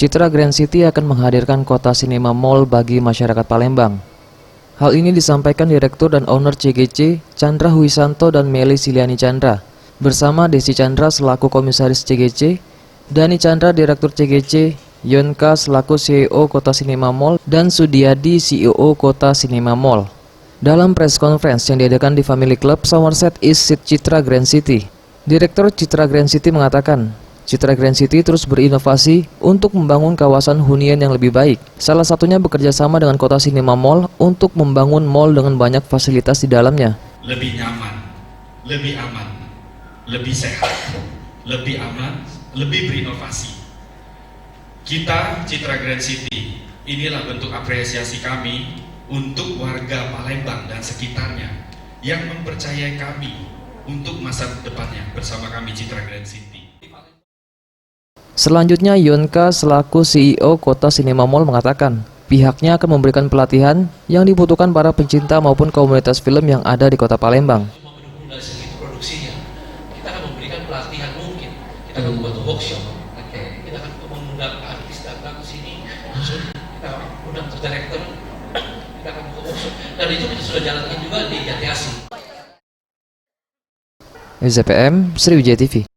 Citra Grand City akan menghadirkan kota sinema mall bagi masyarakat Palembang. Hal ini disampaikan Direktur dan Owner CGC, Chandra Huisanto dan Meli Siliani Chandra, bersama Desi Chandra selaku Komisaris CGC, Dani Chandra Direktur CGC, Yonka selaku CEO Kota Sinema Mall, dan Sudiadi CEO Kota Sinema Mall. Dalam press conference yang diadakan di Family Club Somerset East Citra Grand City, Direktur Citra Grand City mengatakan, Citra Grand City terus berinovasi untuk membangun kawasan hunian yang lebih baik. Salah satunya bekerja sama dengan Kota Sinema Mall untuk membangun mall dengan banyak fasilitas di dalamnya. Lebih nyaman, lebih aman, lebih sehat, lebih aman, lebih berinovasi. Kita Citra Grand City, inilah bentuk apresiasi kami untuk warga Palembang dan sekitarnya yang mempercayai kami untuk masa depannya bersama kami Citra Grand City. Selanjutnya, Yonka selaku CEO Kota Sinema Mall mengatakan, pihaknya akan memberikan pelatihan yang dibutuhkan para pencinta maupun komunitas film yang ada di Kota Palembang. Cuma mendukung dari segi produksinya, kita akan memberikan pelatihan mungkin. Kita akan buat workshop, kita akan mengundang artis datang ke sini, kita undang director, kita akan buat workshop. Dan itu kita sudah jalankan juga di Jati Asih. ZPM Sriwijaya TV.